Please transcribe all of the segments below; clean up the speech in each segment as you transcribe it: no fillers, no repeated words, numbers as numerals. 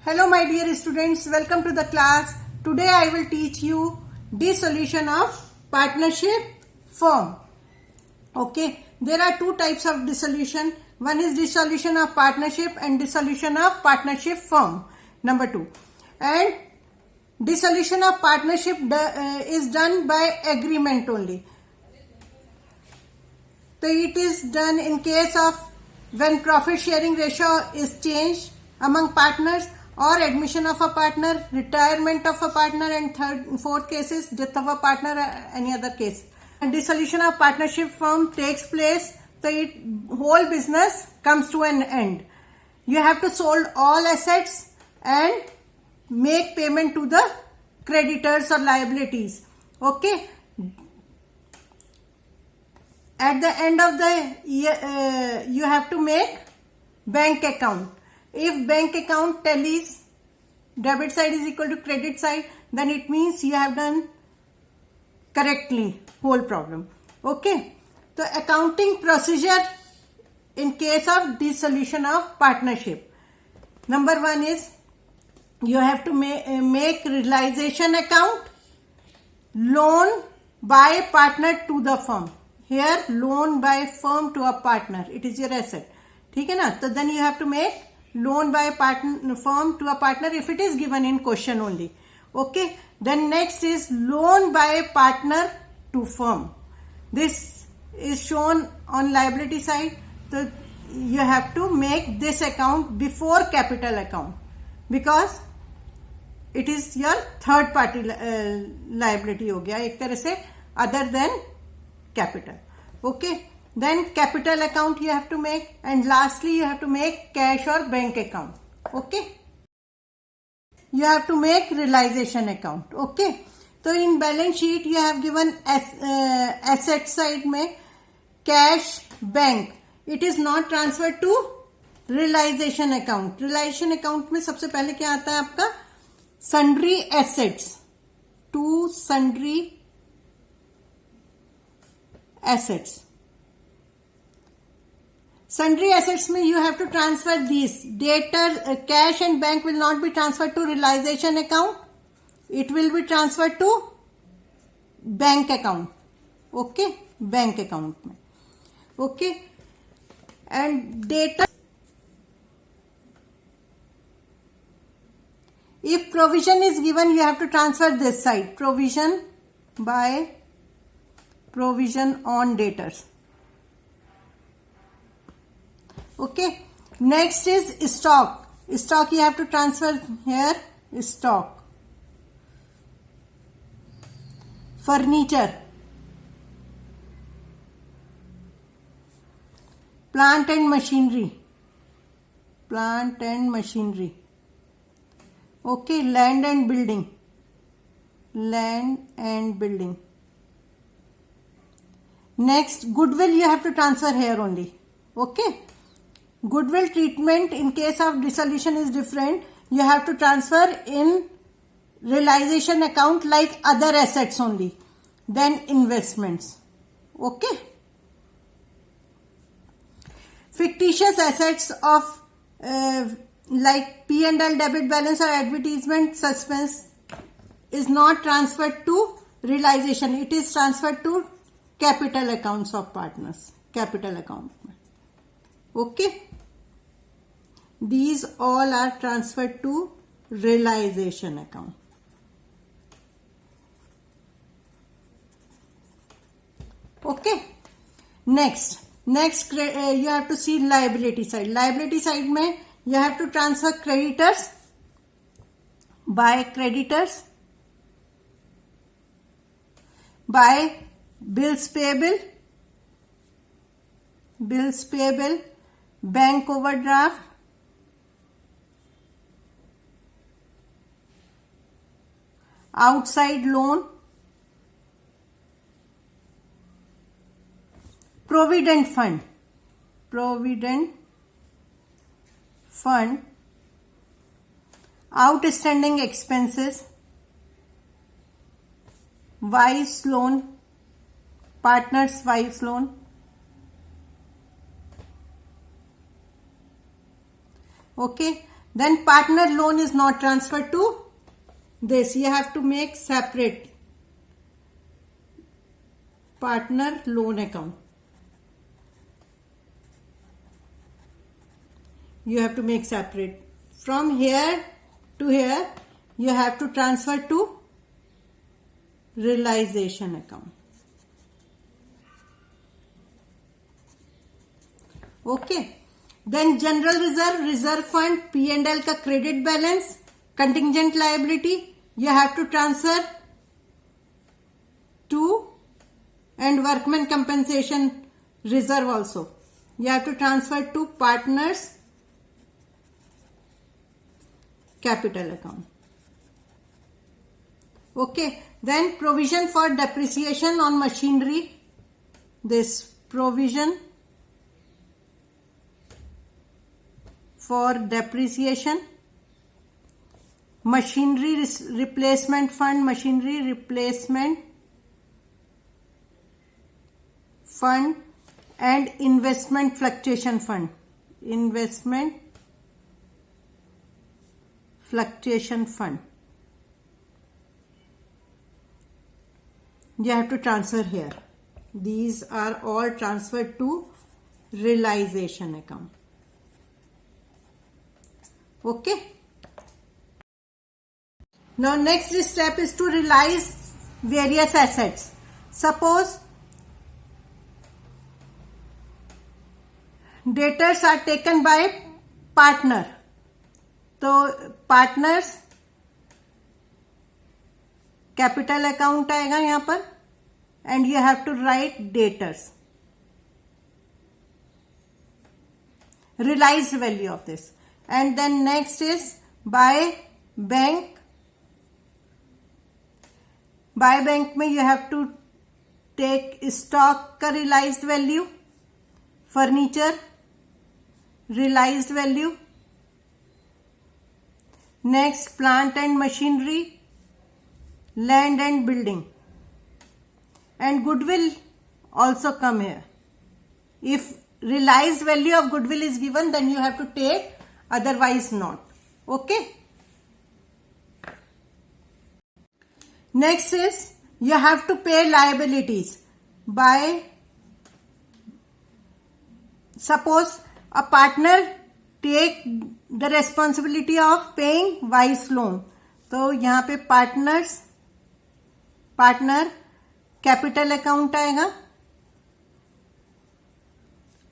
Hello my dear students, welcome to the class. Today I will teach you dissolution of partnership firm. Okay, there are two types of dissolution. One is dissolution of partnership and dissolution of partnership firm. Number two. And dissolution of partnership is done by agreement only. So it is done in case of when profit sharing ratio is changed among partners, or admission of a partner, retirement of a partner, and fourth case is death of a partner or any other case. And dissolution of partnership firm takes place, so whole business comes to an end. You have to sold all assets and make payment to the creditors or liabilities. Okay. At the end of the year, you have to make bank account. If bank account tallies debit side is equal to credit side, then it means you have done correctly whole problem. Okay. The accounting procedure in case of dissolution of partnership. Number one is you have to make realization account, loan by partner to the firm. Here loan by firm to a partner, it is your asset. ठीक है ना? So then you have to make loan by partner firm to a partner if it is given in question only. Okay. Then next is loan by partner to firm. This is shown on liability side. So you have to make this account before capital account because it is your third party liability हो गया एक तरह से other than capital. Okay. Then capital account you have to make, and lastly you have to make cash or bank account. Okay. You have to make realization account. Okay. So in balance sheet you have given asset side में cash, bank. It is not transferred to realization account. Realization account में सबसे पहले क्या आता है आपका sundry assets. To sundry assets. Sundry assets में you have to transfer these. Debtor, cash and bank will not be transferred to realization account. It will be transferred to bank account. Okay, bank account में. Okay, and debtor. If provision is given, you have to transfer this side. Provision by provision on debtors. Okay. Next is stock. Stock you have to transfer here. Stock. Furniture. Plant and machinery. Plant and machinery. Okay. Land and building. Land and building. Next, goodwill you have to transfer here only. Okay. Goodwill treatment in case of dissolution is different. You have to transfer in realization account like other assets only. Then investments. Okay. Fictitious assets of like P&L debit balance or advertisement suspense is not transferred to realization. It is transferred to capital accounts of partners. Capital account. Okay. These all are transferred to realization account. Okay. Next you have to see liability side. Liability side में you have to transfer creditors by creditors, by bills payable, bank overdraft, outside loan, provident fund, outstanding expenses, wife's loan, partner's wife's loan. Okay. Then partner loan is not transferred to this. You have to make separate partner loan account. You have to make separate. From here to here, you have to transfer to realization account. Okay. Then general reserve fund, P&L का credit balance, contingent liability, you have to transfer to, and workman compensation reserve also. You have to transfer to partners capital account. Okay. Then provision for depreciation on machinery. This provision for depreciation, machinery replacement fund, machinery replacement fund, and investment fluctuation fund. Investment fluctuation fund. You have to transfer here. These are all transferred to realization account. Okay. Now next step is to realize various assets. Suppose debtors are taken by partner. तो partners capital account आएगा यहाँ पर, and you have to write debtors. Realized value of this. And then next is by bank. By bank में you have to take stock का realized value, furniture realized value, next plant and machinery, land and building, and goodwill also come here. If realized value of goodwill is given, then you have to take, otherwise not. Okay. Next is you have to pay liabilities by, suppose a partner take the responsibility of paying vice loan. तो यहाँ पे partner capital account आएगा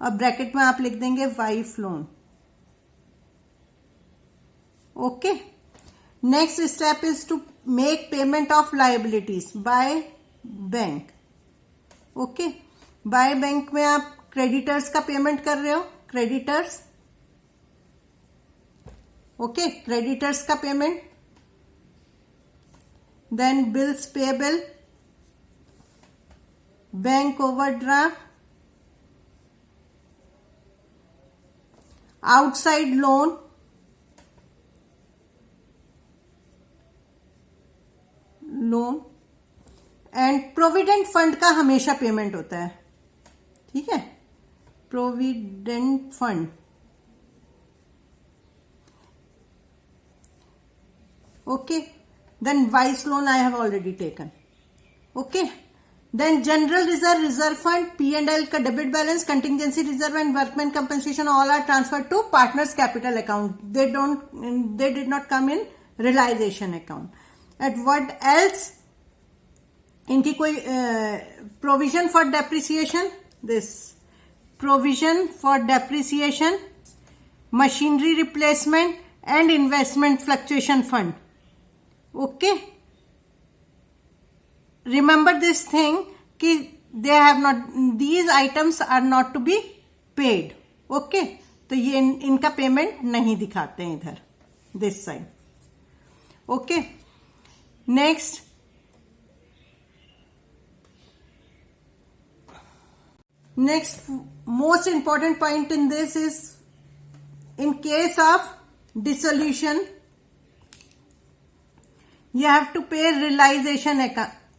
और bracket में आप लिख देंगे wife loan. Okay. Next step is to make payment of liabilities by bank. Okay. By bank में आप क्रेडिटर्स का पेमेंट कर रहे हो, क्रेडिटर्स. ओके. क्रेडिटर्स का payment, then bills payable, bank overdraft, outside loan, and provident fund का हमेशा payment होता है. ठीक है. Provident fund. Okay. Then vice loan I have already taken. Okay. Then general reserve fund, P&L का debit balance, contingency reserve and workman compensation all are transferred to partners capital account. They did not come in realization account. And what else? इनकी कोई provision for depreciation, this provision for depreciation, machinery replacement and investment fluctuation fund. Okay. Remember this thing कि they have not, these items are not to be paid. Okay. तो ये इनका payment नहीं दिखाते हैं इधर, this side. Okay. Next. Next most important point in this is in case of dissolution, you have to pay realization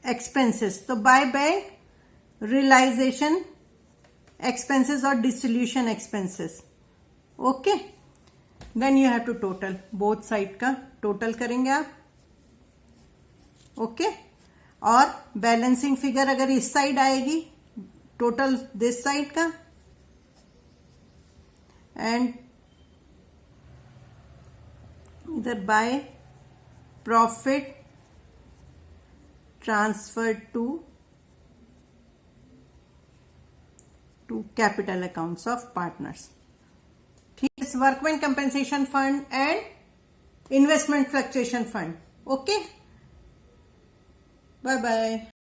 expenses. So by bank, realization expenses or dissolution expenses. Okay. Then you have to total, both side का total करेंगे आप. Okay और balancing figure अगर इस side आएगी, total this side का, and इधर by profit transfer to capital accounts of partners. ठीक है, workman compensation fund and investment fluctuation fund. Okay, bye bye.